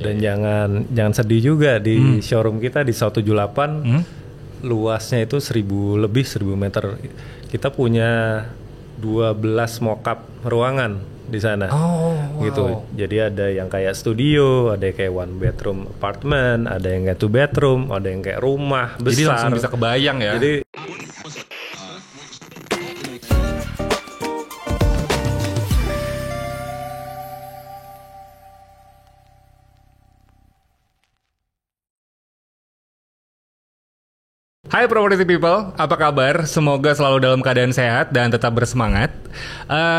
Dan jangan sedih juga di showroom kita di 178 luasnya itu 1000 meter. Kita punya 12 mock-up ruangan di sana. Gitu. Jadi ada yang kayak studio, ada yang kayak one bedroom apartment, ada yang kayak two bedroom, ada yang kayak rumah besar. Jadi langsung bisa kebayang ya. Jadi Hai Property People, apa kabar? Semoga selalu dalam keadaan sehat dan tetap bersemangat.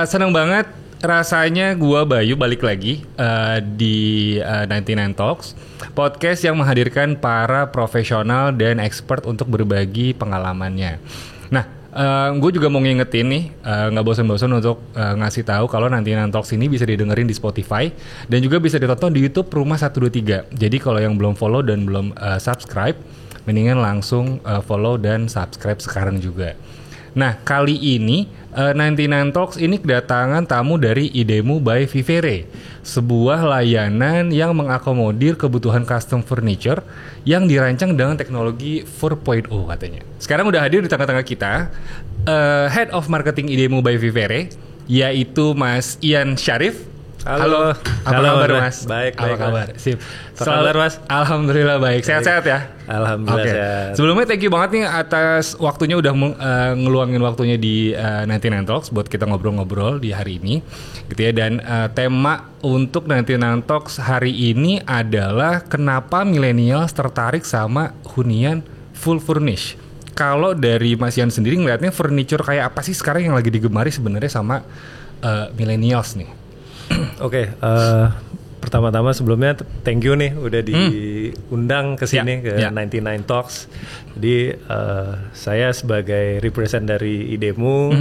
Senang banget rasanya gua Bayu balik lagi di 99 Talks, podcast yang menghadirkan para profesional dan expert untuk berbagi pengalamannya. Nah, gue juga mau ngingetin nih, nggak bosan-bosan untuk ngasih tahu kalau 99 Talks ini bisa didengerin di Spotify dan juga bisa ditonton di YouTube Rumah 123. Jadi kalau yang belum follow dan belum subscribe, mendingan langsung follow dan subscribe sekarang juga. Nah, kali ini 99 Talks ini kedatangan tamu dari Idemu by Vivere, sebuah layanan yang mengakomodir kebutuhan custom furniture yang dirancang dengan teknologi 4.0 katanya. Sekarang udah hadir di tengah-tengah kita Head of Marketing Idemu by Vivere, yaitu Mas Ian Syarif. Halo, apa kabar Mas? Baik, apa kabar? Sip. Apa kabar Mas? Alhamdulillah baik. Sehat-sehat ya? Alhamdulillah sehat. Sebelumnya thank you banget nih atas waktunya udah ngeluangin waktunya di 99 Talks buat kita ngobrol-ngobrol di hari ini gitu ya. Dan tema untuk 99 Talks hari ini adalah kenapa millennials tertarik sama hunian full furnish. Kalau dari Mas Ian sendiri ngeliatnya furniture kayak apa sih sekarang yang lagi digemari sebenarnya sama millennials nih? Oke, pertama-tama sebelumnya thank you nih udah diundang ke sini ke 99 Talks. Jadi saya sebagai represent dari Idemu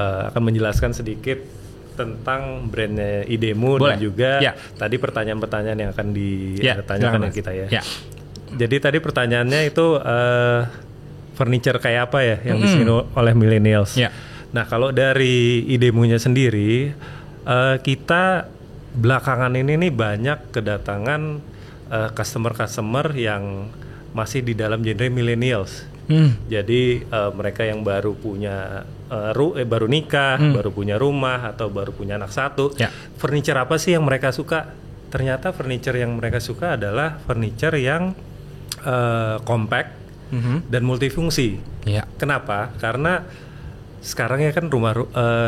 akan menjelaskan sedikit tentang brandnya Idemu. Boleh. Dan juga tadi pertanyaan-pertanyaan yang akan ditanyakan kita ya. Jadi tadi pertanyaannya itu furniture kayak apa ya yang disini oleh millennials. Nah, kalau dari Idemunya sendiri, kita belakangan ini nih banyak kedatangan customer yang masih di dalam genre millennials. Jadi mereka yang baru punya baru nikah, baru punya rumah atau baru punya anak satu. Furniture apa sih yang mereka suka? Ternyata furniture yang mereka suka adalah furniture yang compact dan multifungsi. Kenapa? Karena sekarang ya kan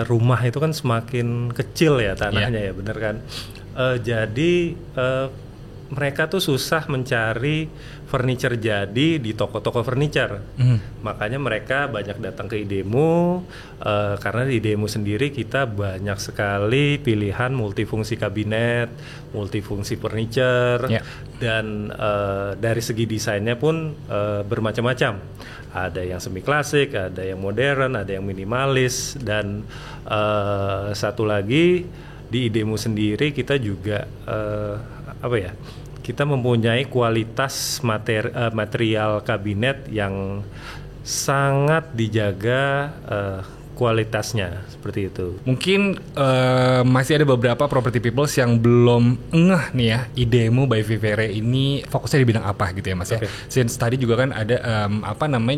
rumah itu kan semakin kecil ya tanahnya ya, bener kan? Jadi mereka tuh susah mencari furniture jadi di toko-toko furniture. Makanya mereka banyak datang ke Idemu karena di Idemu sendiri kita banyak sekali pilihan multifungsi kabinet, multifungsi furniture, dan dari segi desainnya pun bermacam-macam. Ada yang semi klasik, ada yang modern, ada yang minimalis, dan satu lagi di Idemu sendiri kita juga kita mempunyai kualitas material kabinet yang sangat dijaga kualitasnya, seperti itu. Mungkin masih ada beberapa property peoples yang belum ngeh nih ya, Idemu by Vivere ini fokusnya di bidang apa gitu ya Mas ya. Since tadi juga kan ada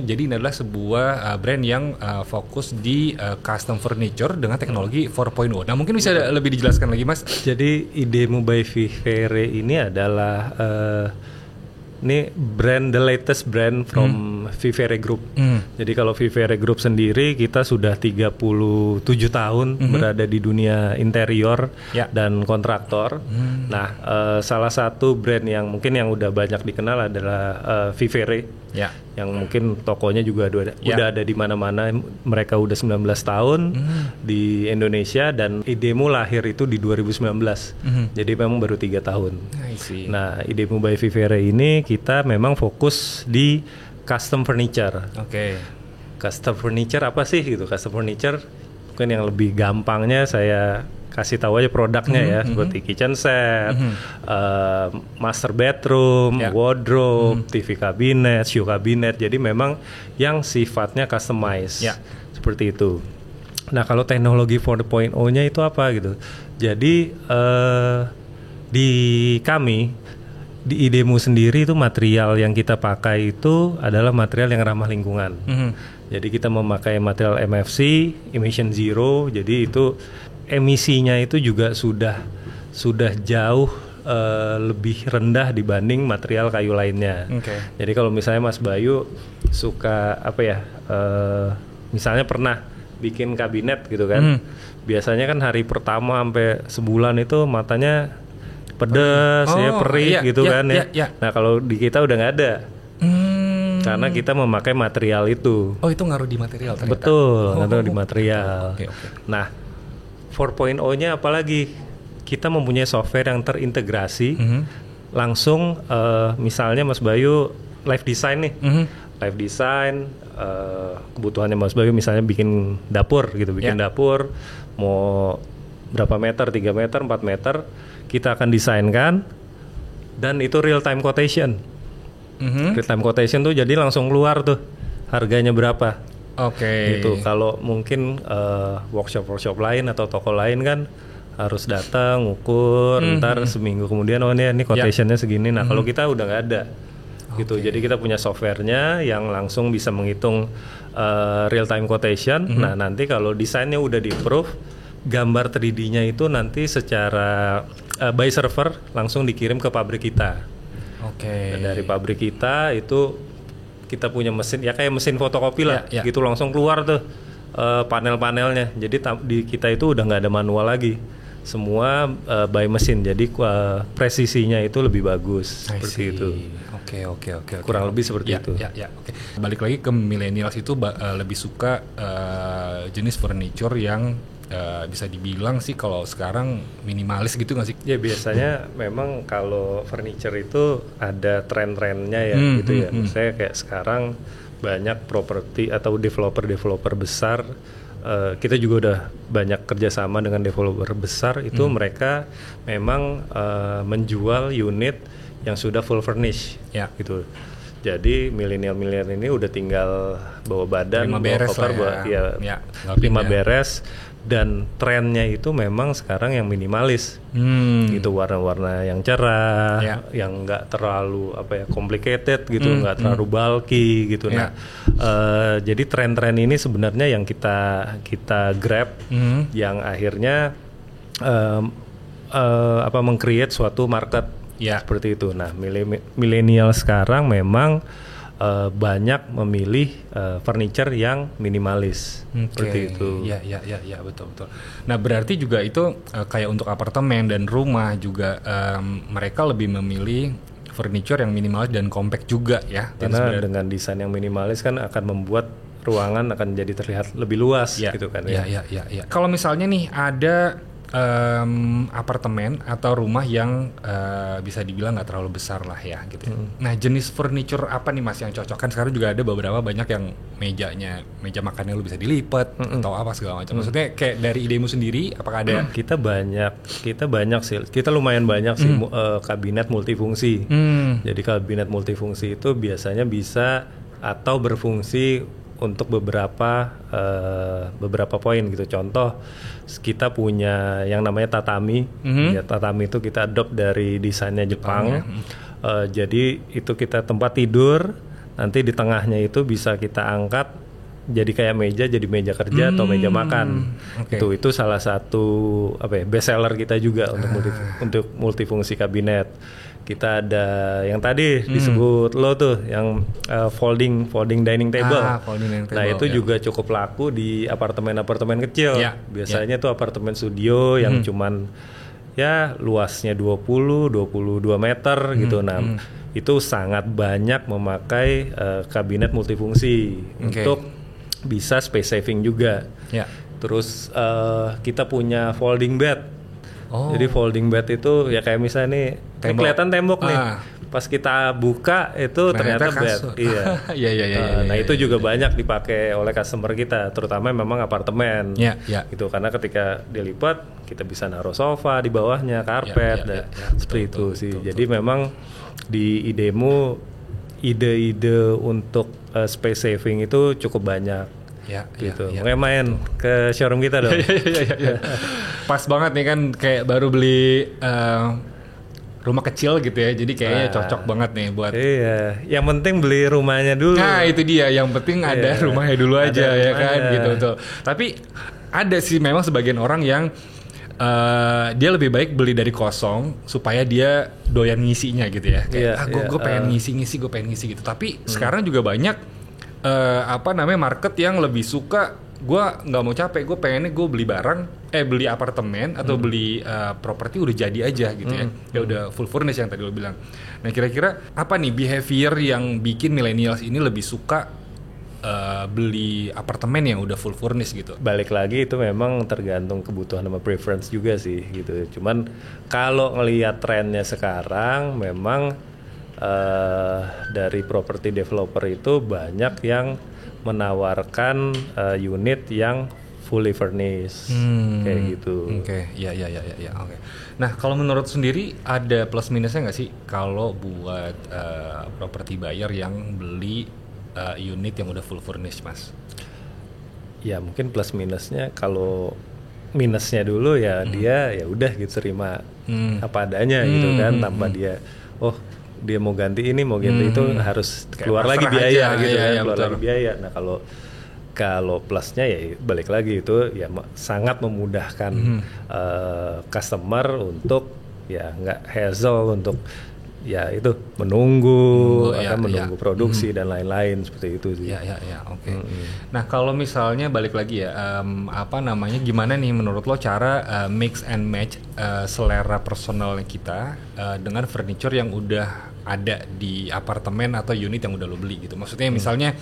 jadi ini adalah sebuah brand yang fokus di custom furniture dengan teknologi 4.0. Nah, mungkin bisa lebih dijelaskan lagi Mas. Jadi Idemu by Vivere ini adalah ini the latest brand from Vivere Group. Jadi kalau Vivere Group sendiri kita sudah 37 tahun berada di dunia interior dan kontraktor. Nah, salah satu brand yang mungkin yang udah banyak dikenal adalah Vivere. Yang mungkin tokonya juga udah ada di mana-mana. Mereka udah 19 tahun di Indonesia dan Idemu lahir itu di 2019. Jadi memang baru 3 tahun. Nah, Idemu by Vivere ini kita memang fokus di custom furniture. Custom furniture apa sih gitu? Custom furniture mungkin yang lebih gampangnya saya kasih tahu aja produknya ya, seperti kitchen set, master bedroom, wardrobe, TV cabinet, shoe cabinet. Jadi memang yang sifatnya customize, seperti itu. Nah, kalau teknologi 4.0-nya itu apa gitu? Jadi di kami di idemu sendiri itu material yang kita pakai itu adalah material yang ramah lingkungan. Jadi kita memakai material MFC, emission zero. Jadi itu emisinya itu juga sudah jauh lebih rendah dibanding material kayu lainnya. Jadi kalau misalnya Mas Bayu suka misalnya pernah bikin kabinet gitu kan, biasanya kan hari pertama sampai sebulan itu matanya pedas, perih gitu kan ya. Nah kalau di kita udah nggak ada, karena kita memakai material itu. Oh itu ngaruh di material ternyata. Betul, ngaruh di material. Nah 4.0-nya apalagi kita mempunyai software yang terintegrasi, langsung misalnya Mas Bayu live design nih, live design kebutuhannya Mas Bayu misalnya bikin dapur gitu, dapur mau berapa meter, 3 meter, 4 meter. Kita akan desainkan dan itu real time quotation. Real time quotation tuh jadi langsung keluar tuh harganya berapa. Gitu. Kalau mungkin workshop lain atau toko lain kan harus datang ukur, ntar seminggu kemudian ini quotationnya segini. Nah kalau kita udah nggak ada. Gitu. Jadi kita punya softwarenya yang langsung bisa menghitung real time quotation. Nah nanti kalau desainnya udah di approve, gambar 3D-nya itu nanti secara by server langsung dikirim ke pabrik kita. Dan dari pabrik kita itu kita punya mesin ya kayak mesin fotokopi lah, gitu langsung keluar tuh panel-panelnya. Jadi di kita itu udah nggak ada manual lagi, semua by mesin. Jadi presisinya itu lebih bagus seperti itu. Kurang lebih seperti itu. Balik lagi ke millennials itu lebih suka jenis furniture yang bisa dibilang sih kalau sekarang minimalis gitu nggak sih? Ya biasanya memang kalau furniture itu ada tren-trennya ya gitu ya. Misalnya kayak sekarang banyak properti atau developer besar, kita juga udah banyak kerjasama dengan developer besar itu mereka memang menjual unit yang sudah full furnish gitu. Jadi milenial ini udah tinggal bawa badan, bawa koper, lima beres. Dan trennya itu memang sekarang yang minimalis, gitu, warna-warna yang cerah, yang nggak terlalu complicated gitu, nggak terlalu bulky gitu. Nah, jadi tren-tren ini sebenarnya yang kita grab, yang akhirnya meng-create suatu market seperti itu. Nah, milenial sekarang memang banyak memilih furniture yang minimalis seperti itu. Ya betul. Nah berarti juga itu kayak untuk apartemen dan rumah juga mereka lebih memilih furniture yang minimalis dan compact juga ya. Karena dengan desain yang minimalis kan akan membuat ruangan akan jadi terlihat lebih luas gitu kan ya. Kalau misalnya nih ada apartemen atau rumah yang bisa dibilang nggak terlalu besar lah ya gitu. Nah jenis furniture apa nih Mas yang cocok? Kan sekarang juga ada beberapa banyak yang meja makannya lu bisa dilipat atau apa segala macam. Maksudnya kayak dari idemu sendiri apakah ada? Kita banyak sih. Kita lumayan banyak sih kabinet multifungsi. Jadi kabinet multifungsi itu biasanya bisa atau berfungsi untuk beberapa poin gitu. Contoh kita punya yang namanya tatami. Ya, tatami itu kita adopt dari desainnya Jepang. Jadi itu kita tempat tidur, nanti di tengahnya itu bisa kita angkat jadi kayak meja, jadi meja kerja atau meja makan. Itu salah satu best seller kita juga untuk multifungsi kabinet. Kita ada yang tadi disebut lo tuh yang folding dining table. Nah itu juga cukup laku di apartemen kecil. Biasanya tuh apartemen studio yang cuman ya luasnya 22 meter gitu. Nah itu sangat banyak memakai kabinet multifungsi untuk bisa space saving juga. Terus kita punya folding bed. Jadi folding bed itu ya kayak misalnya nih kelihatan tembok nih. Pas kita buka itu ternyata bed. Nah itu juga banyak dipakai oleh customer kita, terutama memang apartemen. Gitu karena ketika dilipat kita bisa naruh sofa di bawahnya, karpet seperti itu sih. Jadi memang di idemu ide-ide untuk space saving itu cukup banyak. Gitu. Makanya main ke showroom kita dong. Pas banget nih kan kayak baru beli rumah kecil gitu ya, jadi kayaknya cocok banget nih buat. Iya, yang penting beli rumahnya dulu. Nah itu dia, yang penting ada rumahnya dulu aja ya kan gitu tuh. Tapi ada sih memang sebagian orang yang dia lebih baik beli dari kosong supaya dia doyan ngisinya gitu ya. Kayak gue pengen ngisi gue pengen ngisi gitu. Tapi sekarang juga banyak market yang lebih suka, gue nggak mau capek, gue pengennya gue beli beli apartemen atau beli properti udah jadi aja gitu ya. Ya udah full furnish yang tadi lo bilang. Nah kira-kira apa nih behavior yang bikin millennials ini lebih suka beli apartemen yang udah full furnish gitu? Balik lagi itu memang tergantung kebutuhan sama preference juga sih gitu. Cuman kalau ngelihat trennya sekarang memang dari property developer itu banyak yang menawarkan unit yang fully furnished kayak gitu. Oke, ya, oke. Nah, kalau menurut sendiri ada plus minusnya nggak sih kalau buat property buyer yang beli unit yang udah full furnished, Mas? Ya mungkin plus minusnya, kalau minusnya dulu ya dia ya udah gitu terima apa adanya gitu kan, tanpa dia dia mau ganti ini mau ganti itu harus keluar lagi biaya gitu kan, keluar lagi biaya. Nah kalau plusnya ya balik lagi itu ya sangat memudahkan customer untuk ya nggak hassle untuk ya itu menunggu produksi dan lain-lain seperti itu sih. Oke. Nah kalau misalnya balik lagi ya, gimana nih menurut lo cara mix and match selera personalnya kita dengan furniture yang udah ada di apartemen atau unit yang udah lo beli gitu. Maksudnya misalnya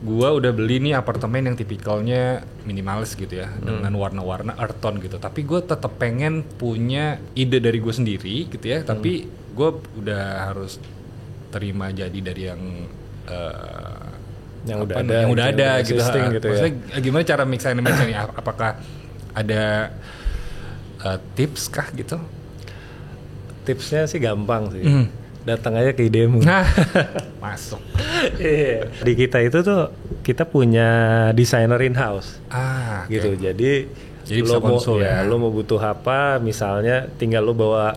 gua udah beli nih apartemen yang tipikalnya minimalis gitu ya, dengan warna-warna earth tone gitu. Tapi gue tetap pengen punya ide dari gue sendiri gitu ya. Tapi gue udah harus terima jadi dari yang udah ada gitu. Maksudnya gimana cara mix and match ini? Apakah ada tips kah gitu? Tipsnya sih gampang sih. Datang aja ke idemu. Nah, masuk. Di kita itu tuh kita punya desainer in house. Gitu. Jadi bisa konsul ya. Lo mau butuh apa, misalnya tinggal lo bawa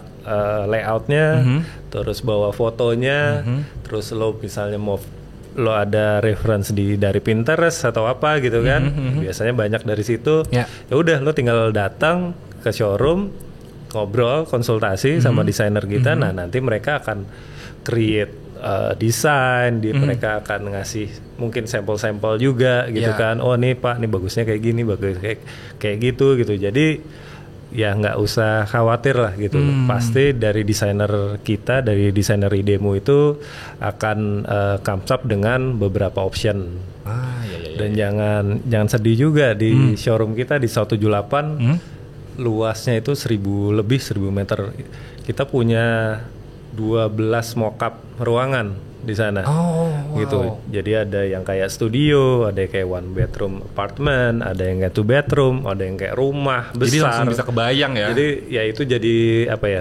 layoutnya, terus bawa fotonya, terus lo misalnya lo ada reference dari Pinterest atau apa gitu kan, biasanya banyak dari situ. Ya udah lo tinggal datang ke showroom, ngobrol, konsultasi sama desainer kita. Nah nanti mereka akan create desain, mereka akan ngasih mungkin sampel-sampel juga gitu kan. Oh nih Pak, nih bagusnya kayak gini, bagus kayak gitu. Jadi ya nggak usah khawatir lah gitu. Pasti dari desainer kita, dari desainer idemu itu akan comes up dengan beberapa option. Dan jangan sedih juga di showroom kita di 178. Luasnya itu 1.000 meter. Kita punya 12 mock-up ruangan di sana. Gitu. Jadi ada yang kayak studio, ada yang kayak 1 bedroom apartment, ada yang kayak 2 bedroom, ada yang kayak rumah besar. Jadi langsung bisa kebayang ya. Jadi ya itu jadi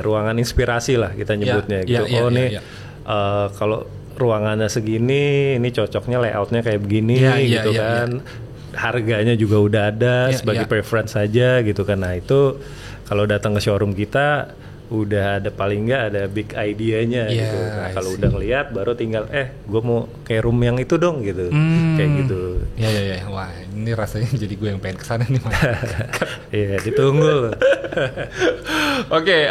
ruangan inspirasi lah kita nyebutnya gitu. Kalau ruangannya segini, ini cocoknya layoutnya kayak begini gitu kan. Harganya juga udah ada sebagai preference saja gitu kan. Nah itu kalau datang ke showroom kita udah ada paling nggak ada big idea-nya gitu. Nah kalau udah ngeliat baru tinggal gue mau kayak room yang itu dong gitu. Kayak gitu. Wah ini rasanya jadi gue yang pengen kesana nih Mas. Iya ditunggu. Oke,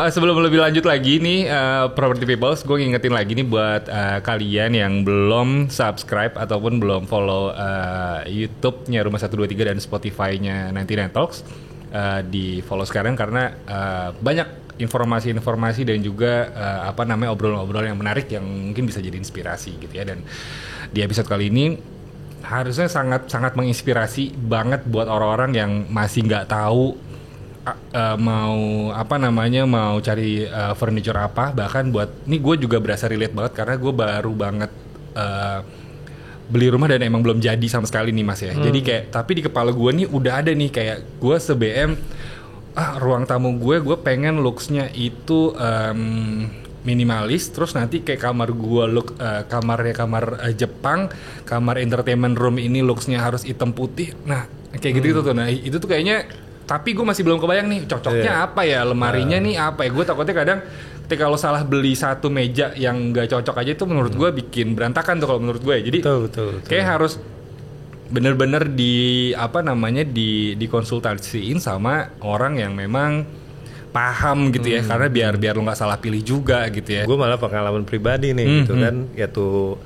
sebelum lebih lanjut lagi nih Property Peoples, gue ngingetin lagi nih buat kalian yang belum subscribe ataupun belum follow YouTube-nya Rumah 123 dan Spotify-nya 99 Talks, di follow sekarang karena banyak informasi-informasi dan juga obrolan-obrolan yang menarik yang mungkin bisa jadi inspirasi gitu ya. Dan di episode kali ini harusnya sangat menginspirasi banget buat orang-orang yang masih nggak tahu mau cari furniture apa. Bahkan buat ini gue juga berasa relate banget karena gue baru banget beli rumah dan emang belum jadi sama sekali nih Mas ya. Jadi kayak tapi di kepala gue nih udah ada nih kayak gue se-BM ruang tamu gue pengen looks-nya itu minimalis, terus nanti kayak kamar gue look kamar Jepang, kamar entertainment room ini looks-nya harus hitam putih. Nah kayak gitu tuh. Nah itu tuh kayaknya, tapi gue masih belum kebayang nih cocoknya apa ya, lemarinya nih apa ya. Gue takutnya kadang ketika lo salah beli satu meja yang nggak cocok aja itu menurut gue bikin berantakan tuh kalau menurut gue. Jadi betul. kayak harus bener-bener dikonsultasiin sama orang yang memang paham gitu ya, karena biar lo nggak salah pilih juga gitu ya. Gue malah pengalaman pribadi nih gitu kan, ya tuh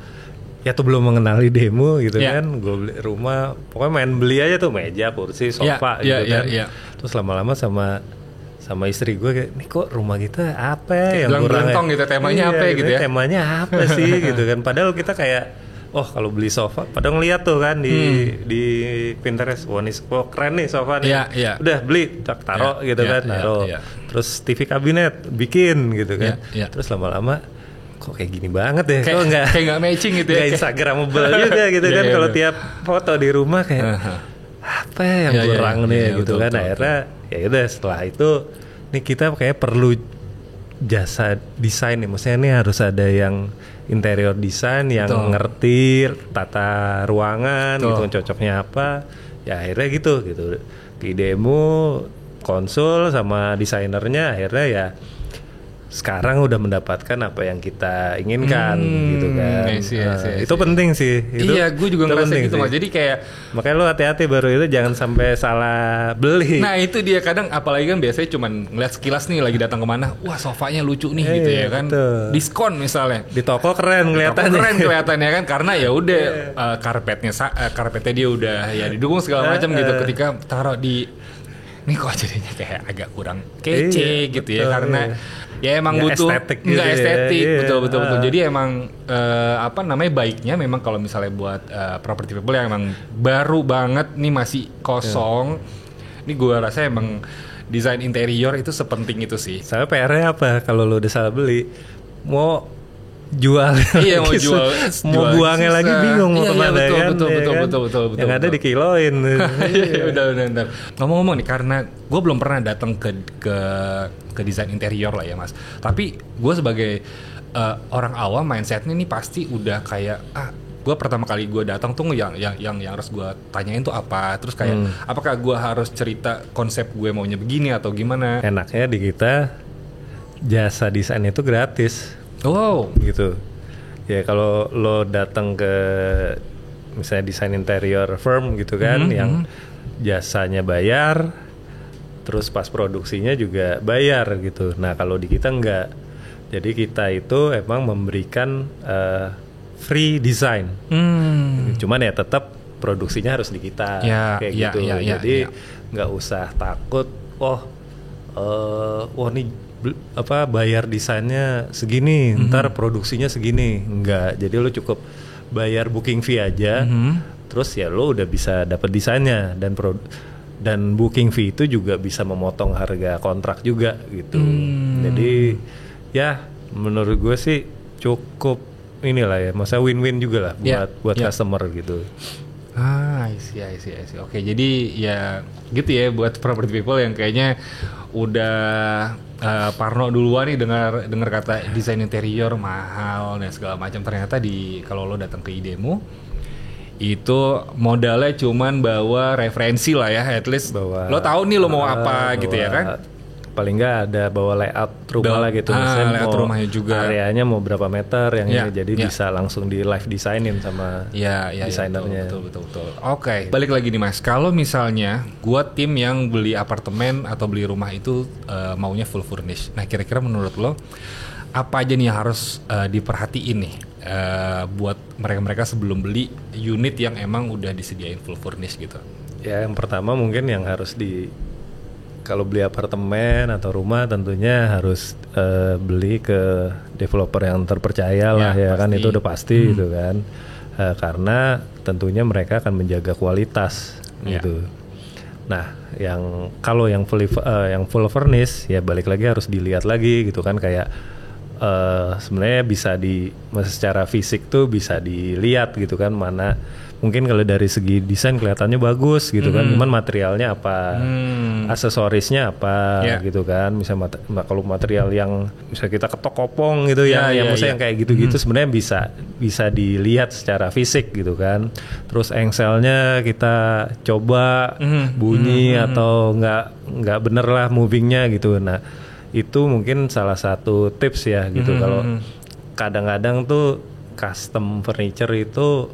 belum mengenali demo gitu kan, gue beli rumah, pokoknya main beli aja tuh meja, kursi, sofa gitu kan. Terus lama-lama sama istri gue kayak, nih kok rumah kita apa ya yang kurang gitu, temanya apa gitu ya? Temanya apa sih gitu kan? Padahal kita kayak, kalau beli sofa, padahal ngeliat tuh kan di Pinterest, wah nih keren nih sofa nih, udah beli, taruh gitu kan, taruh. Terus TV kabinet bikin gitu kan, terus lama-lama kok kayak gini banget ya, kok nggak matching gitu ya, nggak Instagramable juga gitu kan, kalau tiap foto di rumah kayak apa yang kurang nih gitu kan, akhirnya ya udah setelah itu nih kita kayak perlu jasa desain nih, maksudnya ini harus ada yang interior design yang ngerti tata ruangan gitu, cocoknya apa, ya akhirnya gitu di demo konsul sama desainernya, akhirnya ya sekarang udah mendapatkan apa yang kita inginkan gitu kan. Itu penting sih. Iya, gue juga ngerasa gitu Mas. Jadi kayak makanya lo hati-hati baru itu, jangan sampai salah beli. Nah itu dia, kadang apalagi kan biasanya cuman ngeliat sekilas nih lagi datang kemana, wah sofanya lucu nih gitu ya kan. Betul. Diskon misalnya. Di toko keren kelihatannya kan, karena ya udah karpetnya dia udah ya didukung segala macam gitu. Ketika taruh di ini kok jadinya kayak agak kurang kece gitu ya, karena ya emang butuh nggak estetik, betul. Jadi emang baiknya memang kalau misalnya buat property people yang emang baru banget nih, masih kosong, ini gue rasa emang desain interior itu sepenting itu sih. Saya PR-nya apa kalau lo udah salah beli, mau jual, mau buangnya lagi bingung mau kemana kan? Betul. Yang ada dikiloin. Udah. Ngomong-ngomong nih, karena gue belum pernah datang ke desain interior lah ya Mas. Tapi gue sebagai orang awam, mindsetnya nih pasti udah kayak gue pertama kali gue datang tuh yang harus gue tanyain tuh apa, terus kayak apakah gue harus cerita konsep gue maunya begini atau gimana. Enaknya di kita jasa desain itu gratis. Gitu ya, kalau lo datang ke misalnya desain interior firm gitu kan, yang jasanya bayar, terus pas produksinya juga bayar gitu. Nah kalau di kita enggak, jadi kita itu emang memberikan free design, cuman ya tetap produksinya harus di kita gitu. Jadi nggak usah takut, nih bayar desainnya segini, ntar produksinya segini. Enggak, jadi lo cukup bayar booking fee aja, terus ya lo udah bisa dapat desainnya, dan booking fee itu juga bisa memotong harga kontrak juga gitu. Jadi ya menurut gue sih cukup inilah ya, masa win-win juga lah buat customer gitu. I see. Oke, jadi ya gitu ya buat property people yang kayaknya udah parno duluan nih dengar kata desain interior mahal dan segala macam. Ternyata kalau lo datang ke IDEMO itu modalnya cuman bawa referensi lah ya, at least lo tahu nih lo mau apa gitu ya kan. Paling nggak ada bawa layout rumah lah gitu, misalnya layout rumahnya juga, areanya mau berapa meter yang ini, jadi bisa langsung di live designin sama desainernya. Betul. Oke, balik lagi nih Mas, kalau misalnya gua tim yang beli apartemen atau beli rumah itu maunya full furnish, nah kira-kira menurut lo apa aja nih yang harus diperhatiin nih buat mereka sebelum beli unit yang emang udah disediain full furnish gitu? Ya yang pertama mungkin yang harus kalau beli apartemen atau rumah tentunya harus beli ke developer yang terpercaya lah ya, kan itu udah pasti gitu kan, karena tentunya mereka akan menjaga kualitas gitu. Nah kalau yang full furnish ya balik lagi harus dilihat lagi gitu kan, kayak sebenarnya bisa secara fisik tuh bisa dilihat gitu kan, mana mungkin kalau dari segi desain kelihatannya bagus gitu kan, cuman materialnya apa, aksesorisnya apa gitu kan. Misalnya kalau material yang bisa kita ketok kopong gitu yang kayak gitu-gitu sebenarnya bisa dilihat secara fisik gitu kan. Terus engselnya kita coba bunyi atau nggak bener lah movingnya gitu. Nah itu mungkin salah satu tips ya gitu. Kalau kadang-kadang tuh custom furniture itu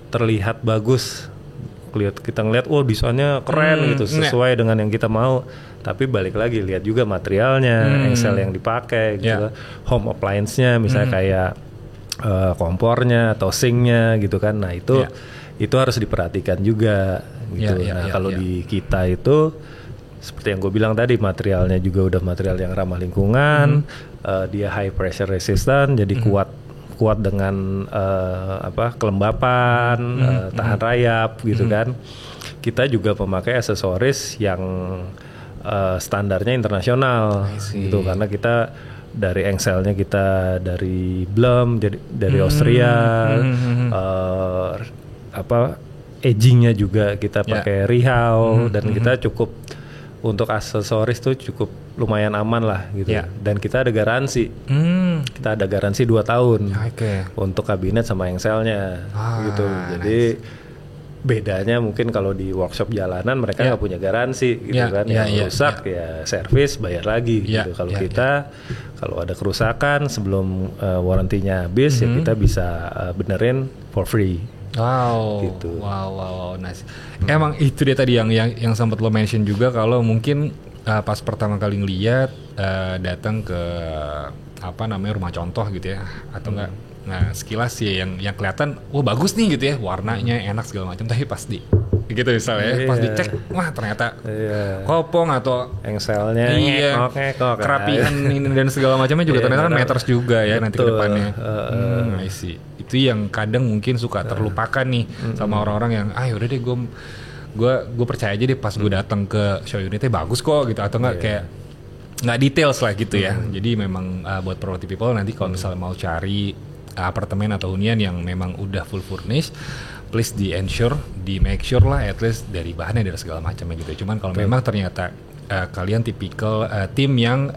terlihat bagus, kita ngeliat desainnya keren gitu, sesuai dengan yang kita mau. Tapi balik lagi lihat juga materialnya, engsel yang dipakai gitu, home appliance-nya misalnya kayak kompornya atau sinknya gitu kan. Nah itu harus diperhatikan juga gitu. Kalau di kita itu seperti yang gue bilang tadi, materialnya juga udah material yang ramah lingkungan, dia high pressure resistant, jadi kuat dengan kelembapan, tahan rayap gitu kan. Kita juga memakai aksesoris yang standarnya internasional gitu, karena kita dari engselnya kita dari Blum, dari Austria, edgingnya juga kita pakai Rihau, dan kita cukup untuk aksesoris tuh cukup lumayan aman lah gitu. Dan kita ada garansi. Kita ada garansi 2 tahun untuk kabinet sama engselnya gitu. Jadi bedanya mungkin kalau di workshop jalanan mereka nggak punya garansi gitu kan. Yang rusak ya servis bayar lagi gitu. Kalau kita kalau ada kerusakan sebelum warantinya habis ya kita bisa benerin for free. Gitu. Wow, nice. Emang itu dia tadi yang sempat lo mention juga, kalau mungkin pas pertama kali ngeliat datang ke rumah contoh gitu ya, atau enggak, nah sekilas sih yang kelihatan, bagus nih gitu ya, warnanya enak segala macam, tapi pas gitu misalnya, pas dicek, wah ternyata kopong atau engselnya ngekok, kerapian ini dan segala macamnya juga ternyata meters juga ya nanti ke depannya. I see. Itu yang kadang mungkin suka terlupakan nih sama orang-orang yang yaudah deh gue percaya aja deh pas gue datang ke show unitnya bagus kok gitu, atau enggak kayak nggak details lah gitu ya. Jadi memang buat property people nanti kalau misalnya mau cari apartemen atau hunian yang memang udah full furnished, please di make sure lah at least dari bahannya dari segala macamnya gitu. Cuman kalau memang ternyata kalian tipikal tim yang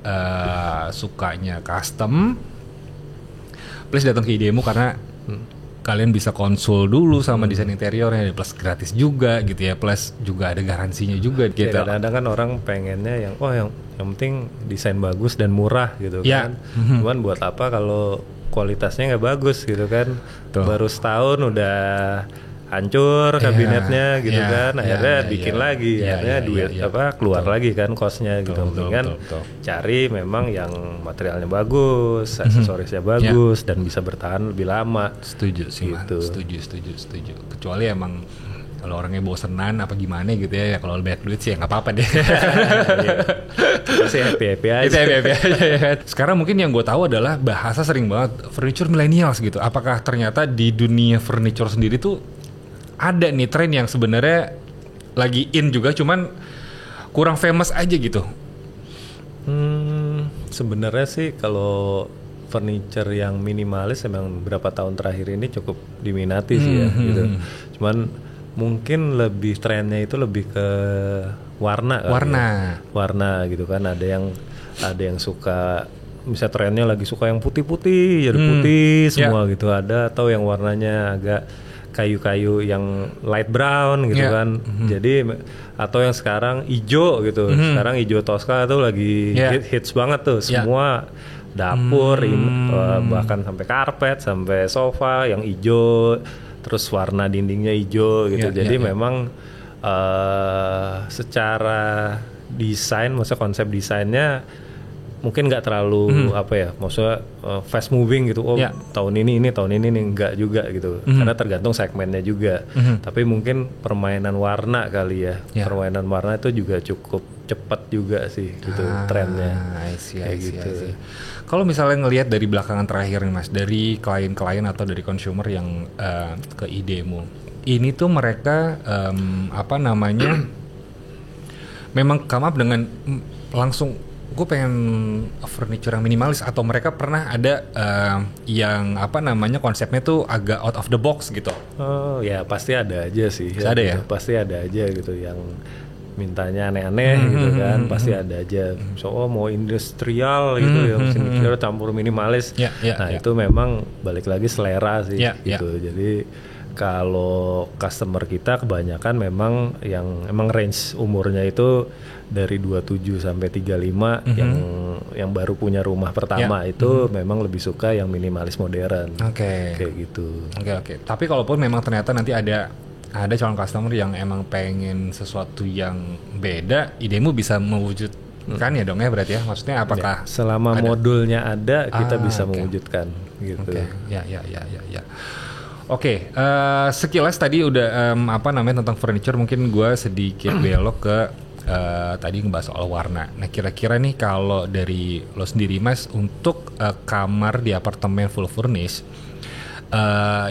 sukanya custom, please datang ke idemu, karena kalian bisa konsul dulu sama desain interiornya, plus gratis juga gitu ya, plus juga ada garansinya juga gitu. Kadang-kadang kan orang pengennya yang penting desain bagus dan murah gitu kan. Cuman buat apa kalau kualitasnya nggak bagus gitu kan. Baru setahun udah hancur kabinetnya gitu kan, akhirnya bikin lagi, akhirnya duit keluar lagi kan costnya gitu. Mendingan cari memang yang materialnya bagus, aksesorisnya bagus, dan bisa bertahan lebih lama. Setuju sih gitu. Setuju. Kecuali emang kalau orangnya bosenan apa gimana gitu ya, kalau banyak duit sih ya nggak apa-apa deh. Masih happy aja. Sekarang mungkin yang gue tahu adalah bahasa sering banget furniture millennials gitu. Apakah ternyata di dunia furniture sendiri tuh ada nih tren yang sebenarnya lagi in juga, cuman kurang famous aja gitu? Sebenarnya sih kalau furniture yang minimalis emang beberapa tahun terakhir ini cukup diminati sih ya gitu. Cuman mungkin lebih trennya itu lebih ke warna gitu kan. Ada yang suka, misalnya trennya lagi suka yang putih-putih, jadi putih semua gitu. Ada atau yang warnanya agak kayu-kayu yang light brown gitu kan. Jadi atau yang sekarang hijau gitu. Sekarang hijau Tosca tuh lagi hits banget tuh. Semua dapur, bahkan sampai karpet, sampai sofa yang hijau, terus warna dindingnya hijau gitu. Jadi memang secara desain, maksudnya konsep desainnya mungkin nggak terlalu maksudnya fast moving gitu. Tahun ini enggak juga gitu. Karena tergantung segmennya juga. Tapi mungkin permainan warna kali ya. Permainan warna itu juga cukup cepat juga sih gitu trennya. I see. Kalau misalnya ngelihat dari belakangan terakhir nih Mas, dari klien-klien atau dari consumer yang ke idemu, ini tuh mereka memang come up dengan langsung gue pengen furniture yang minimalis, atau mereka pernah ada yang konsepnya tuh agak out of the box gitu? Oh ya pasti ada aja sih. Ada ya? Pasti ada aja gitu yang mintanya aneh-aneh gitu kan, pasti ada aja. So mau industrial gitu ya, mesin industrial campur minimalis. Nah itu memang balik lagi selera sih gitu. Jadi kalau customer kita kebanyakan memang yang emang range umurnya itu dari 27 sampai 35 yang baru punya rumah pertama itu memang lebih suka yang minimalis modern. Kayak gitu. Oke. Tapi kalaupun memang ternyata nanti ada calon customer yang emang pengen sesuatu yang beda, idemu bisa mewujudkan ya dong ya berarti ya. Maksudnya apakah selama modulnya ada kita bisa mewujudkan gitu. Ya. Oke, sekilas tadi udah tentang furniture, mungkin gue sedikit belok ke tadi ngebahas soal warna. Nah kira-kira nih kalau dari lo sendiri Mas, untuk kamar di apartemen full furnish,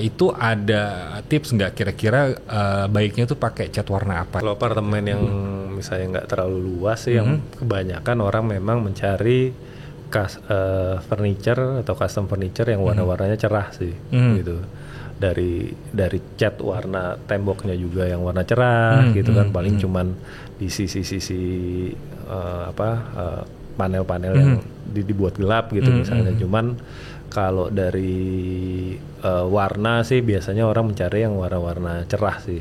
itu ada tips nggak kira-kira baiknya tuh pakai cat warna apa? Kalau apartemen yang misalnya nggak terlalu luas sih, yang kebanyakan orang memang mencari furniture atau custom furniture yang warna-warnanya cerah sih, gitu. Dari cat warna temboknya juga yang warna cerah gitu kan, paling cuman di sisi-sisi panel-panel yang dibuat gelap gitu misalnya. Cuman kalau dari warna sih biasanya orang mencari yang warna-warna cerah sih,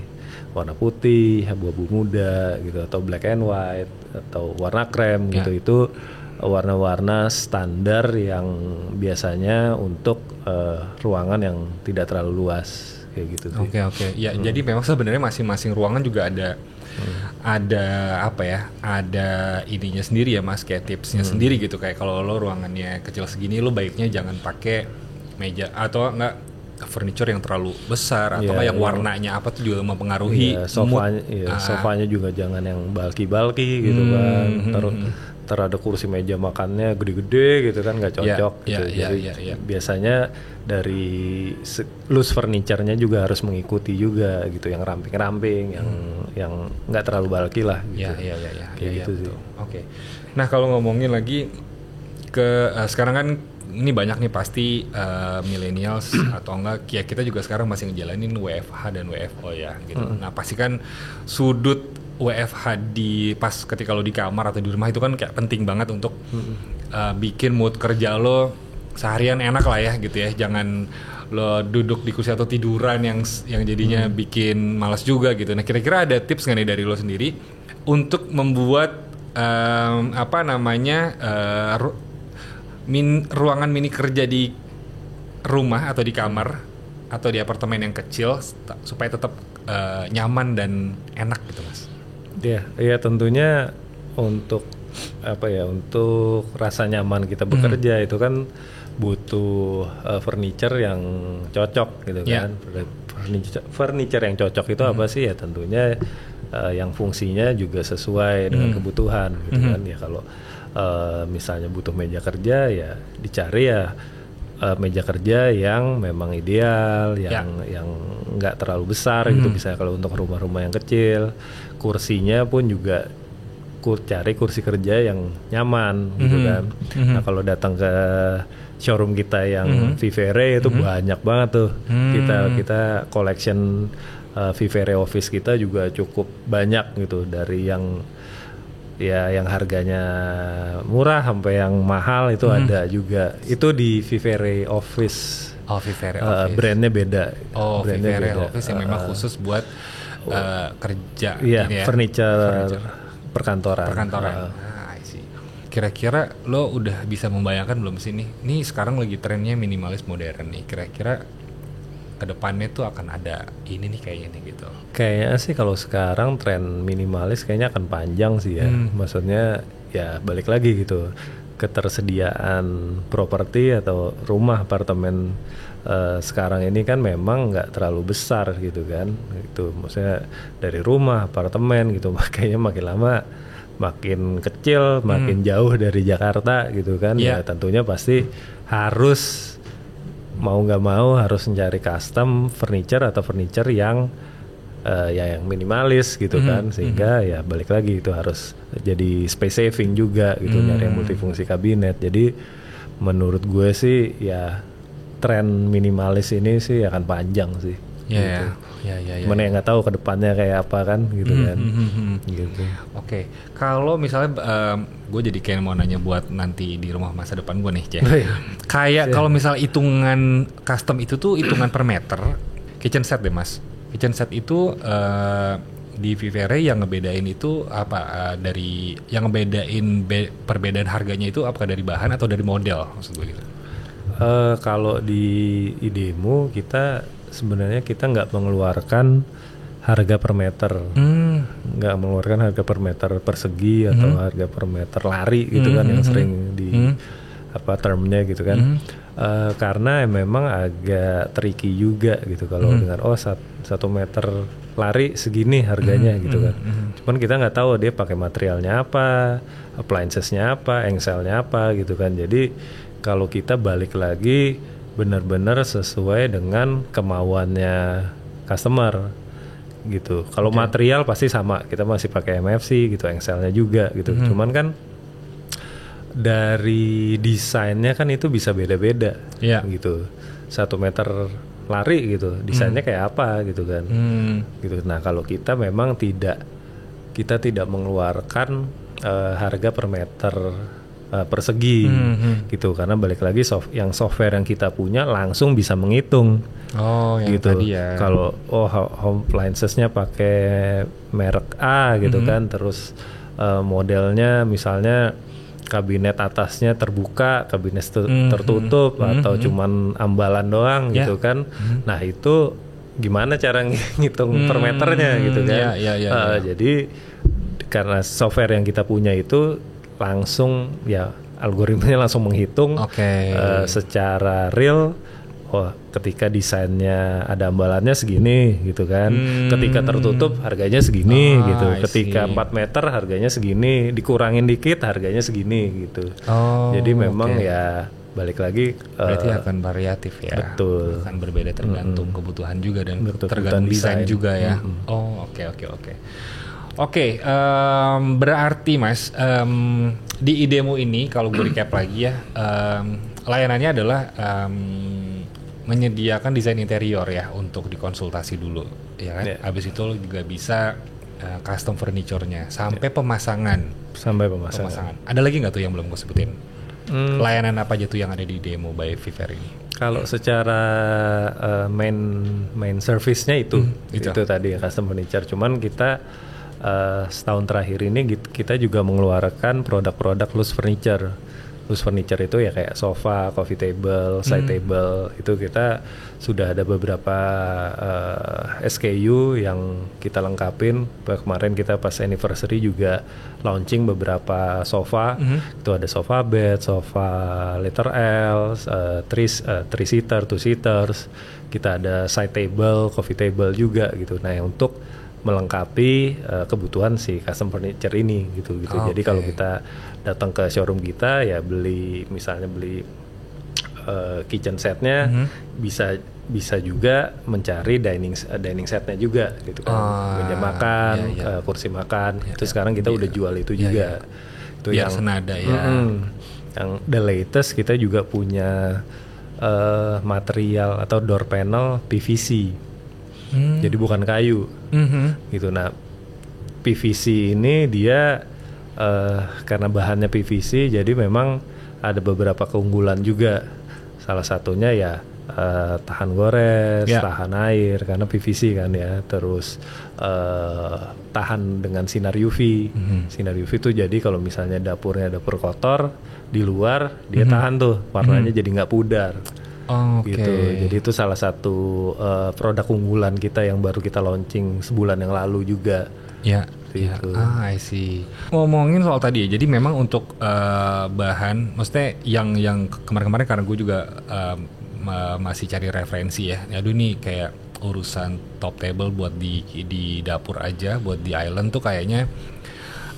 warna putih, abu-abu muda gitu, atau black and white, atau warna krem gitu. Itu warna-warna standar yang biasanya untuk ruangan yang tidak terlalu luas kayak gitu sih. Oke. Ya, jadi memang sebenarnya masing-masing ruangan juga ada ada ininya sendiri ya Mas, kayak tipsnya sendiri gitu. Kayak kalau lo ruangannya kecil segini, lo baiknya jangan pakai meja atau enggak furniture yang terlalu besar, atau yang warnanya apa tuh juga mempengaruhi sofanya juga jangan yang bulky gitu kan. Ada kursi meja makannya gede-gede gitu kan, nggak cocok gitu. Jadi biasanya dari loose furniture-nya juga harus mengikuti juga gitu, yang ramping-ramping, yang nggak terlalu bulky lah gitu. Gitu sih. Oke. Nah kalau ngomongin lagi ke sekarang kan ini banyak nih pasti millennials atau enggak ya, kita juga sekarang masih ngejalanin WFH dan WFO ya gitu. Nah pasti kan sudut WFH pas ketika lo di kamar atau di rumah itu kan kayak penting banget untuk bikin mood kerja lo seharian enak lah ya gitu ya. Jangan lo duduk di kursi atau tiduran yang jadinya bikin malas juga gitu. Nah kira-kira ada tips nggak nih dari lo sendiri untuk membuat ruangan mini kerja di rumah atau di kamar atau di apartemen yang kecil supaya tetap nyaman dan enak gitu Mas? Ya tentunya untuk untuk rasa nyaman kita bekerja itu kan butuh furniture yang cocok gitu kan. Furniture yang cocok itu apa sih ya, tentunya yang fungsinya juga sesuai dengan kebutuhan gitu kan. Ya kalau misalnya butuh meja kerja ya dicari meja kerja yang memang ideal, yang nggak terlalu besar gitu. Bisa kalau untuk rumah-rumah yang kecil, kursinya pun juga cari kursi kerja yang nyaman gitu kan. Nah kalau datang ke showroom kita yang Vivere itu banyak banget tuh. Kita collection Vivere Office kita juga cukup banyak gitu, dari yang harganya murah sampai yang mahal itu ada juga. Itu di Vivere Office. Vivere Office. Brandnya beda. Vivere Office yang memang khusus buat kerja. Furniture perkantoran. Kira-kira lo udah bisa membayangkan belum sih nih sekarang lagi trennya minimalis modern nih. Kira-kira kedepannya tuh akan ada ini nih kayaknya nih gitu. Kayaknya sih kalau sekarang tren minimalis kayaknya akan panjang sih ya. Maksudnya ya balik lagi gitu, ketersediaan properti atau rumah apartemen sekarang ini kan memang nggak terlalu besar gitu kan. Itu maksudnya dari rumah apartemen gitu makanya makin lama makin kecil, makin jauh dari Jakarta gitu kan. Ya tentunya pasti harus mau nggak mau harus mencari custom furniture atau furniture yang yang minimalis gitu kan, sehingga ya balik lagi itu harus jadi space saving juga gitu, nyari yang multifungsi kabinet. Jadi menurut gue sih ya tren minimalis ini sih akan panjang sih. gitu. Cuman ya nggak tahu ke depannya kayak apa kan gitu kan. Gitu. Oke. Kalau misalnya gue jadi kayak mau nanya buat nanti di rumah masa depan gue nih, Cek. Kayak kalau misal hitungan custom itu tuh hitungan per meter kitchen set deh, Mas. Kitchen set itu di Vivere yang ngebedain itu apa, dari yang ngebedain perbedaan harganya itu apakah dari bahan atau dari model maksud gue gitu? Kalau di Idemo kita sebenarnya kita nggak mengeluarkan harga per meter, nggak mengeluarkan harga per meter persegi atau harga per meter lari gitu kan yang sering di apa termnya gitu kan. Karena memang agak tricky juga gitu kalau dengan 1 meter lari segini harganya gitu kan. Cuman kita nggak tahu dia pakai materialnya apa, appliancesnya apa, engselnya apa gitu kan. Jadi kalau kita balik lagi benar-benar sesuai dengan kemauannya customer gitu. Kalau material pasti sama, kita masih pakai MFC gitu, engselnya juga gitu. Cuman kan dari desainnya kan itu bisa beda-beda gitu. 1 meter lari gitu, desainnya kayak apa gitu kan. Gitu. Nah kalau kita memang kita tidak mengeluarkan harga per meter persegi gitu, karena balik lagi yang software yang kita punya langsung bisa menghitung. Yang gitu. Tadi ya. Kalau home appliancesnya pakai merek A gitu kan, terus modelnya misalnya kabinet atasnya terbuka, kabinet tertutup atau cuman ambalan doang gitu kan. Nah itu gimana cara ngitung per meternya gitu kan. Jadi karena software yang kita punya itu langsung ya algoritmanya langsung menghitung secara real. Ketika desainnya ada ambalannya segini gitu kan, ketika tertutup harganya segini gitu, ketika 4 meter harganya segini, dikurangin dikit harganya segini gitu. Jadi memang ya balik lagi berarti akan variatif ya. Betul. Akan berbeda tergantung kebutuhan juga dan tergantung desain juga ya. Oke, berarti Mas di Idemo ini kalau gue recap lagi ya, layanannya adalah menyediakan desain interior ya untuk dikonsultasi dulu, ya kan? Abis itu lo juga bisa custom furniture-nya sampai pemasangan. Ada lagi nggak tuh yang belum gue sebutin? Layanan apa aja tuh yang ada di Idemo by Vivere ini? Kalau secara main service-nya itu tadi custom furniture. Cuman kita setahun terakhir ini kita juga mengeluarkan produk-produk loose furniture. Loose furniture itu ya kayak sofa, coffee table, side table. Itu kita sudah ada beberapa SKU yang kita lengkapin. Kemarin kita pas anniversary juga launching beberapa sofa. Itu ada sofa bed, sofa letter L, 3 seater, 2 seaters. Kita ada side table, coffee table juga gitu. Nah, untuk melengkapi kebutuhan si custom furniture ini gitu. Jadi kalau kita datang ke showroom kita ya beli kitchen setnya, bisa juga mencari dining setnya juga gitu kan, meja makan, kursi makan. Itu sekarang kita udah jual itu juga. Itu biar yang senada ya. Yang the latest kita juga punya material atau door panel PVC. Jadi bukan kayu. Gitu. Nah, PVC ini dia karena bahannya PVC, jadi memang ada beberapa keunggulan juga. Salah satunya ya tahan gores, tahan air karena PVC kan ya. Terus tahan dengan sinar UV. Sinar UV itu jadi kalau misalnya dapur kotor di luar, dia tahan tuh warnanya jadi nggak pudar. Gitu. Jadi itu salah satu produk unggulan kita yang baru kita launching sebulan yang lalu juga. Gitu. I see. Ngomongin soal tadi ya, jadi memang untuk bahan, maksudnya yang kemarin-kemarin karena gue juga masih cari referensi ya. Aduh nih kayak urusan top table buat di dapur aja, buat di island tuh kayaknya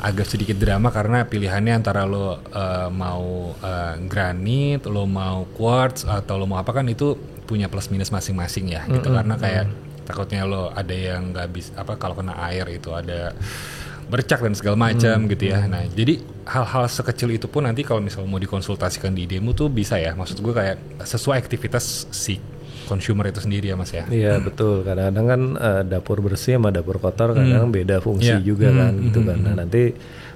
agak sedikit drama karena pilihannya antara lo mau granit, lo mau quartz atau lo mau apa, kan itu punya plus minus masing-masing ya gitu. Karena kayak takutnya lo ada yang nggak bisa kalau kena air itu ada bercak dan segala macam gitu ya. Nah jadi hal-hal sekecil itu pun nanti kalau misalnya mau dikonsultasikan di Idemo tuh bisa ya. Maksud gue kayak sesuai aktivitas si consumer itu sendiri ya Mas ya. Iya betul, kadang-kadang kan dapur bersih sama dapur kotor kadang beda fungsi juga kan gitu kan. Nah nanti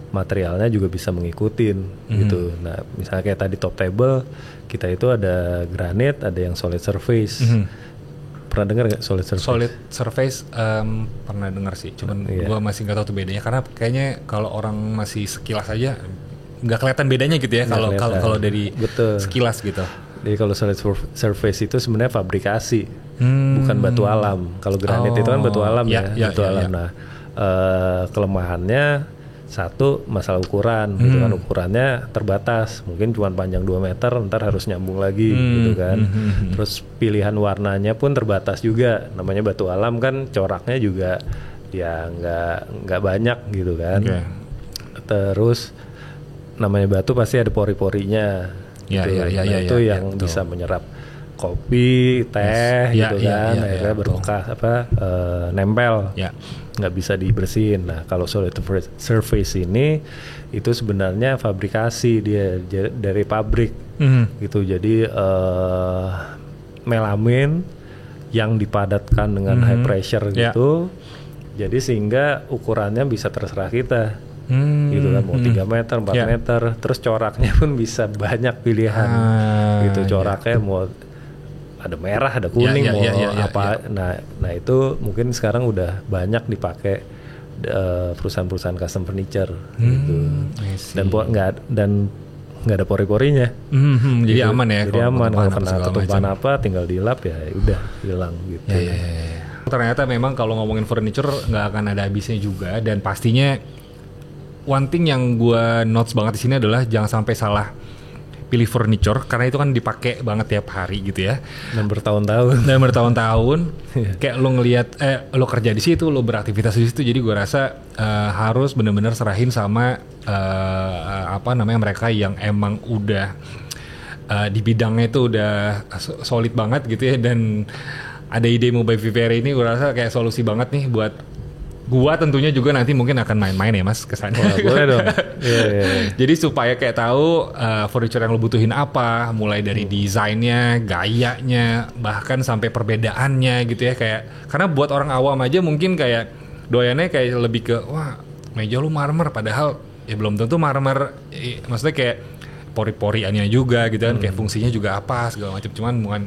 materialnya juga bisa mengikutin gitu. Nah misalnya kayak tadi top table kita itu ada granit, ada yang solid surface. Pernah dengar nggak solid surface? Solid surface pernah dengar sih, cuman gua masih nggak tahu tuh bedanya karena kayaknya kalau orang masih sekilas aja nggak kelihatan bedanya gitu ya kalau dari sekilas gitu. Jadi kalau solid surface itu sebenarnya fabrikasi, bukan batu alam. Kalau granit itu kan batu alam batu alam. Nah kelemahannya satu masalah ukuran, gitu kan ukurannya terbatas, mungkin cuma panjang 2 meter, ntar harus nyambung lagi gitu kan. Terus pilihan warnanya pun terbatas juga, namanya batu alam kan coraknya juga ya nggak banyak gitu kan. Terus namanya batu pasti ada pori-porinya. Itu yang bisa menyerap kopi, teh gitu kan, akhirnya berbekas nempel, nggak bisa dibersihin. Nah kalau solid surface ini itu sebenarnya fabrikasi dia dari pabrik gitu. Jadi melamin yang dipadatkan dengan high pressure gitu, jadi sehingga ukurannya bisa terserah kita. Gitu kan, mau 3 meter, 4 meter, terus coraknya pun bisa banyak pilihan gitu, coraknya mau ada merah, ada kuning, mau apa. Nah itu mungkin sekarang udah banyak dipakai perusahaan-perusahaan custom furniture gitu. Dan nggak ada pori-porinya. Jadi gitu. aman ya. Jadi aman, kalau kena ketumpahan apa tinggal dilap ya udah hilang gitu. Ternyata memang kalau ngomongin furniture nggak akan ada habisnya juga, dan pastinya one thing yang gue notes banget di sini adalah jangan sampai salah pilih furniture, karena itu kan dipakai banget tiap hari gitu ya. Dan bertahun-tahun. Kayak lo ngelihat lo kerja di situ, lo beraktivitas di situ. Jadi gue rasa harus benar-benar serahin sama mereka yang emang udah di bidangnya itu udah solid banget gitu ya. Dan ada IDEMU by Vivere ini gue rasa kayak solusi banget nih buat gua tentunya juga nanti mungkin akan main-main ya Mas kesana. Boleh dong. Jadi supaya kayak tahu furniture yang lo butuhin apa, mulai dari desainnya, gayanya, bahkan sampai perbedaannya gitu ya. Kayak karena buat orang awam aja mungkin kayak doyannya kayak lebih ke wah meja lu marmer, padahal ya belum tentu marmer. Maksudnya kayak pori-poriannya juga gitu kan, kayak fungsinya juga apa segala macam. Cuman bukan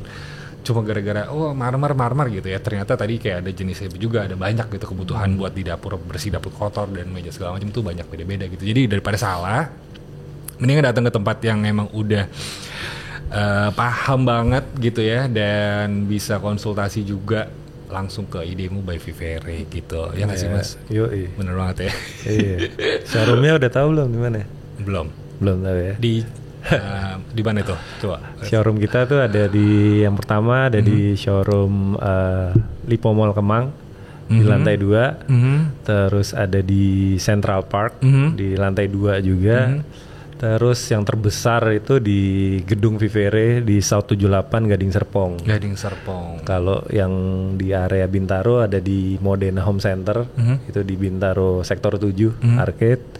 cuma gara-gara marmer gitu ya, ternyata tadi kayak ada jenisnya juga, ada banyak gitu kebutuhan buat di dapur bersih, dapur kotor dan meja segala macam tuh banyak beda-beda gitu. Jadi daripada salah, mendingan datang ke tempat yang emang udah paham banget gitu ya, dan bisa konsultasi juga langsung ke IDEMU by Vivere gitu. Ya nggak sih Mas? Yoi. Bener banget ya. Iya. Showroomnya udah tahu belum di mana? Belum tahu ya. Di mana tuh? Coba. Showroom kita tuh ada di yang pertama ada di showroom Lipo Mall Kemang di lantai 2. Terus ada di Central Park di lantai 2 juga. Terus yang terbesar itu di Gedung Vivere di South 78 Gading Serpong. Kalau yang di area Bintaro ada di Modena Home Center, itu di Bintaro Sektor 7 Arcade.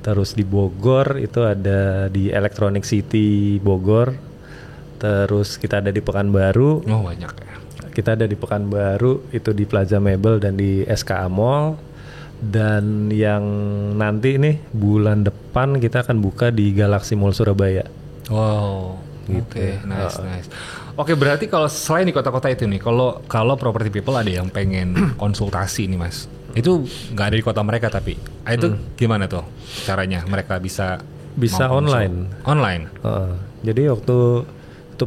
Terus di Bogor itu ada di Electronic City Bogor. Terus kita ada di Pekanbaru. Oh banyak ya. Kita ada di Pekanbaru itu di Plaza Mebel dan di SKA Mall. Dan yang nanti nih bulan depan kita akan buka di Galaxy Mall Surabaya. Wow. Gitu. Oke, nice. Oke, berarti kalau selain di kota-kota itu nih, kalau property people ada yang pengen konsultasi nih Mas, itu nggak ada di kota mereka tapi itu gimana tuh caranya mereka bisa online. Jadi waktu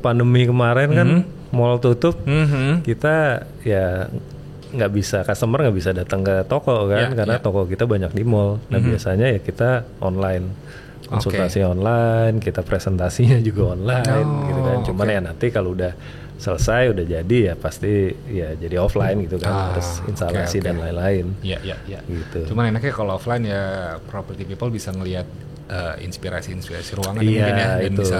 pandemi kemarin kan mall tutup, kita ya nggak bisa, customer nggak bisa datang ke toko kan, karena toko kita banyak di mall. Nah biasanya ya kita online, konsultasi online, kita presentasinya juga online gitu kan. Cuman ya nanti kalau udah selesai udah jadi ya pasti ya jadi offline gitu kan, harus instalasi dan lain-lain. Iya. Gitu. Cuman enaknya kalau offline ya property people bisa ngelihat inspirasi ruangan mungkin ya, dan bisa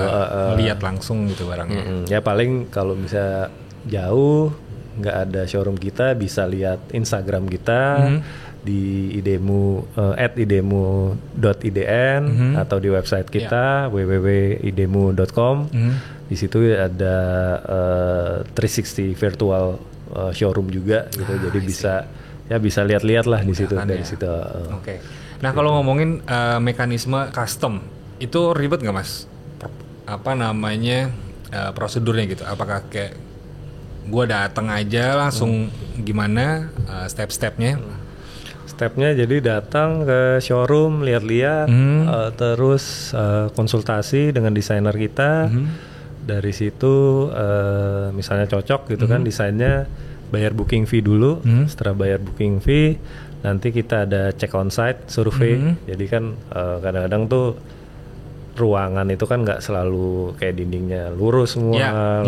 melihat langsung gitu barangnya. Ya paling kalau bisa jauh nggak ada showroom kita, bisa lihat Instagram kita di idemu @idemu.idn atau di website kita www.idemu.com. Di situ ada 360 virtual showroom juga gitu. Jadi bisa lihat-lihat lah di situ dari situ. Oke. Nah, kalau ngomongin mekanisme custom, itu ribet nggak, Mas? Apa namanya prosedurnya gitu? Apakah kayak gue datang aja langsung gimana step-stepnya? Stepnya jadi datang ke showroom, lihat-lihat, terus konsultasi dengan desainer kita. Dari situ misalnya cocok gitu kan desainnya, bayar booking fee dulu. Setelah bayar booking fee, nanti kita ada check on site, survei. Jadi kan kadang-kadang tuh ruangan itu kan nggak selalu kayak dindingnya lurus semua,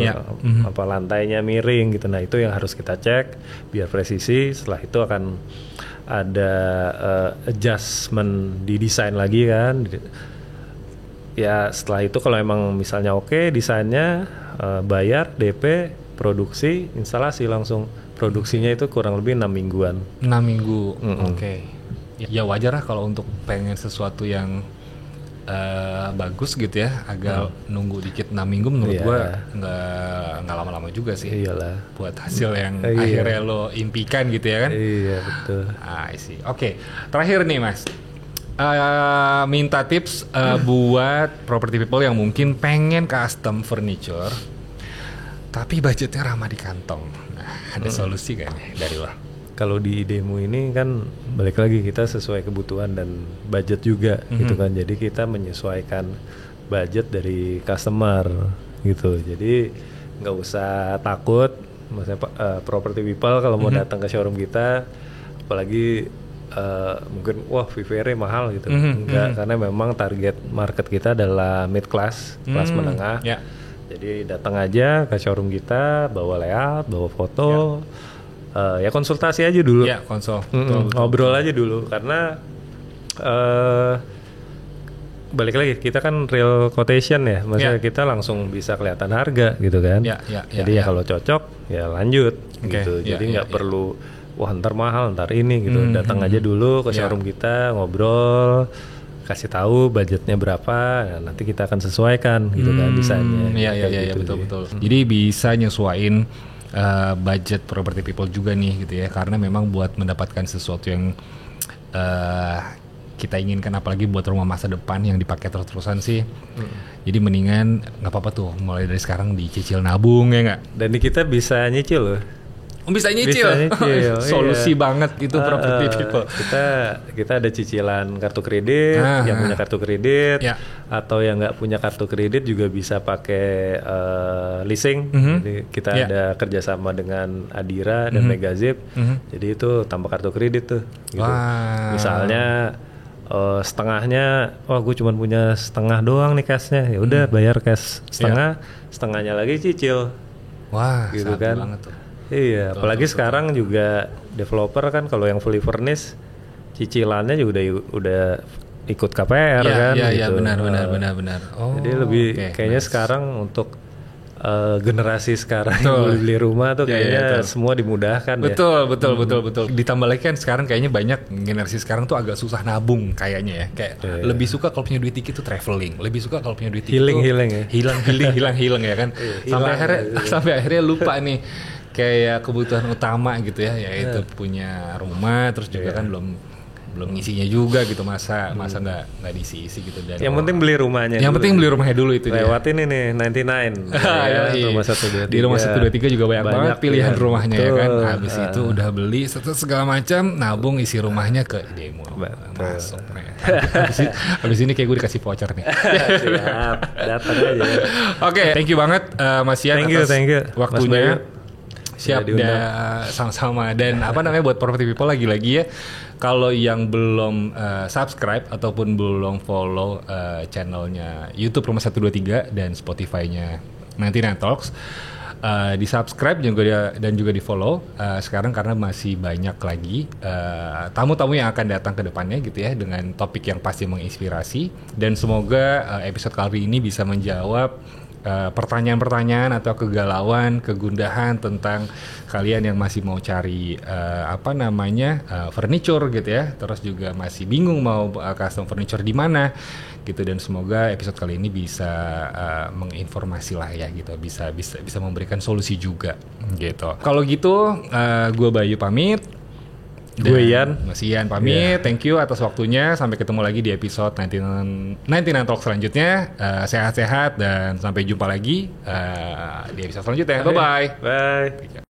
apa lantainya miring gitu. Nah itu yang harus kita cek biar presisi. Setelah itu akan ada adjustment di desain lagi kan. Ya setelah itu kalau emang misalnya oke desainnya, bayar DP, produksi, instalasi langsung. Produksinya itu kurang lebih 6 mingguan. 6 minggu, oke. Ya wajar lah kalau untuk pengen sesuatu yang bagus gitu ya, agak nunggu dikit 6 minggu menurut gua nggak lama-lama juga sih. Iyalah. Buat hasil yang akhirnya lo impikan gitu ya kan? Iya betul. I see. Oke, terakhir nih Mas. Minta tips buat property people yang mungkin pengen custom furniture tapi budgetnya ramah di kantong. Nah, ada solusi kan dari lo? Kalau di idemu ini kan balik lagi kita sesuai kebutuhan dan budget juga gitu kan. Jadi kita menyesuaikan budget dari customer gitu. Jadi nggak usah takut, maksudnya property people kalau mau datang ke showroom kita, apalagi mungkin wah VVR mahal gitu. Enggak, karena memang target market kita adalah mid class, kelas menengah. Jadi datang aja ke showroom kita, bawa layout, bawa foto, ya konsultasi aja dulu. Ya, konsul. Ngobrol aja dulu karena balik lagi kita kan real quotation ya, maksudnya kita langsung bisa kelihatan harga gitu kan. Jadi ya kalau cocok ya lanjut gitu. Jadi nggak perlu wah ntar mahal, ntar ini gitu. Datang aja dulu ke showroom kita, ngobrol, kasih tahu budgetnya berapa, nah, nanti kita akan sesuaikan gitu kan desainnya. Iya betul. Jadi bisa nyesuain budget property people juga nih gitu ya, karena memang buat mendapatkan sesuatu yang kita inginkan, apalagi buat rumah masa depan yang dipakai terus-terusan sih. Jadi mendingan nggak apa-apa tuh mulai dari sekarang dicicil nabung ya nggak? Dan di kita bisa nyicil loh. Bisa nyicil. Solusi banget itu property people. Kita ada cicilan kartu kredit, yang punya kartu kredit atau yang nggak punya kartu kredit juga bisa pakai leasing. Jadi kita ada kerjasama dengan Adira dan Megazip. Jadi itu tanpa kartu kredit tuh. Gitu. Misalnya setengahnya, gue cuma punya setengah doang nih cashnya, ya udah bayar cash setengah, setengahnya lagi cicil. Wah, gitu kan. Banget tuh. Iya, apalagi sekarang juga developer kan kalau yang fully furnished cicilannya juga udah ikut KPR kan. Iya, gitu. benar. Jadi lebih kayaknya sekarang untuk generasi sekarang yang beli rumah tuh kayaknya semua dimudahkan. Betul. Ditambah lagi kan sekarang kayaknya banyak generasi sekarang tuh agak susah nabung kayaknya ya. Kayak lebih suka kalau punya duit dikit tuh traveling, lebih suka kalau punya duit dikit hilang ya kan. Sampai akhirnya lupa nih kayak kebutuhan utama gitu ya, yaitu punya rumah, terus juga kan belum ngisinya juga gitu, masa nggak diisi gitu. Dan yang penting beli rumahnya. Yang penting beli rumahnya dulu itu. Lewatin ini 99. Rumah 123. Di rumah 123 juga banyak banget pilihan rumahnya ya kan. Habis itu udah beli segala macam, nabung isi rumahnya ke idemu. Masuk. Habis ini kayak gue dikasih voucher nih. Siap, datang aja. Oke, thank you banget Mas Ian atas waktunya. Siap, sama-sama. Dan apa namanya buat property people lagi-lagi ya, kalau yang belum subscribe ataupun belum follow channelnya YouTube Rumah 123 dan Spotify-nya 99 Talks, di subscribe dan juga di follow sekarang, karena masih banyak lagi tamu-tamu yang akan datang ke depannya gitu ya, dengan topik yang pasti menginspirasi. Dan semoga episode kali ini bisa menjawab pertanyaan-pertanyaan atau kegalauan, kegundahan tentang kalian yang masih mau cari furniture gitu ya, terus juga masih bingung mau custom furniture di mana gitu, dan semoga episode kali ini bisa menginformasi lah ya gitu, bisa memberikan solusi juga gitu. Kalau gitu gue Bayu pamit. Gue Ian. Mas Ian pamit, thank you atas waktunya. Sampai ketemu lagi di episode 99 Talk selanjutnya. Sehat-sehat dan sampai jumpa lagi di episode selanjutnya. Bye-bye. Bye.